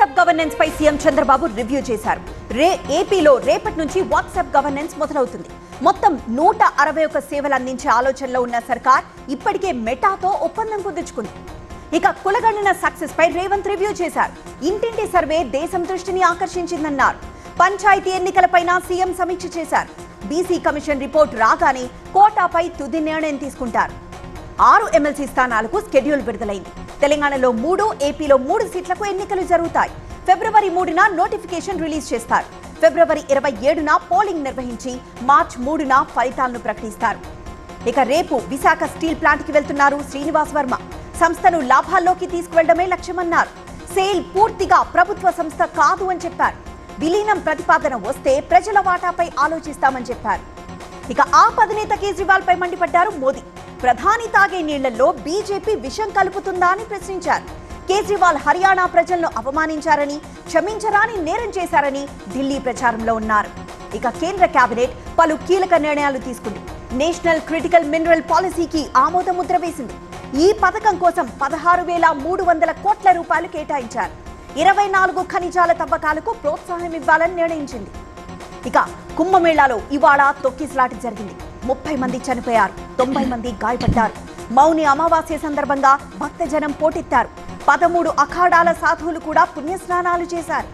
WhatsApp governance పై CM Chandrababu review చేశారు. ఏపీలో రేపటి నుంచి వాట్సాప్ గవర్నెన్స్ మొదలవుతుంది. మొత్తం 161 సేవలు అందించే ఆలోచనలో ఉన్న సర్కార్ ఇప్పటికే మెటాతో ఒప్పందం కుదుర్చుకుంది. ఇక కులగణన సక్సెస్ పై రేవంత్ రివ్యూ చేశారు. ఇంటింటి సర్వే దేశం దృష్టిని ఆకర్షించిందన్నారు. పంచాయతీ ఎన్నికలపైన సీఎం సమీక్ష చేశారు. బీసీ కమిషన్ రిపోర్ట్ రాగానే కోటాపై తుది నిర్ణయం తీసుకుంటారు. 6 ఎమ్మెల్సీ స్థానాలకు స్కెడ్యూల్ విడుదలైంది. తెలంగాణలో 3, ఏపీలో 3 సీట్లకు ఎన్నికలు జరుగుతాయి. ఫిబ్రవరి 3న నోటిఫికేషన్ రిలీజ్ చేస్తారు. ఫిబ్రవరి 27న పోలింగ్ నిర్వహించి మార్చి 3న ఫలితాలను ప్రకటిస్తారు. ఇక రేపు విశాఖ స్టీల్ ప్లాంట్ కి వెళ్తున్నారు శ్రీనివాస్ వర్మ. సంస్థను లాభాల్లోకి తీసుకువెళ్లడమే లక్ష్యమన్నారు. సేల్ పూర్తిగా ప్రభుత్వ సంస్థ కాదు అని చెప్పారు. విలీనం ప్రతిపాదన వస్తే ప్రజల వాటాపై ఆలోచిస్తామని చెప్పారు. ఇక ఆప్ అధినేత కేజ్రీవాల్ పై మండిపడ్డారు మోదీ. ప్రధాని తాగే నీళ్లలో బీజేపీ విషం కలుపుతుందా అని ప్రశ్నించారు. కేజ్రీవాల్ హర్యానా ప్రజలను అవమానించారని, క్షమించరాని నేరం చేశారని ఢిల్లీ ప్రచారంలో ఉన్నారు. ఇక కేంద్ర కేబినెట్ పలు కీలక నిర్ణయాలు తీసుకుంది. నేషనల్ క్రిటికల్ మినరల్ పాలసీకి ఆమోద ముద్ర వేసింది. ఈ పథకం కోసం 16,300 కోట్ల రూపాయలు కేటాయించారు. 24 ఖనిజాల తవ్వకాలకు ప్రోత్సాహం ఇవ్వాలని నిర్ణయించింది. ఇక కుంభమేళాలో ఇవాళ తొక్కిసలాట జరిగింది. 30 మంది చనిపోయారు, 90 మంది గాయపడ్డారు. మౌని అమావాస్య సందర్భంగా భక్తజనం పోటెత్తారు. 13 అఖాడాల సాధువులు కూడా పుణ్యస్నానాలు చేశారు.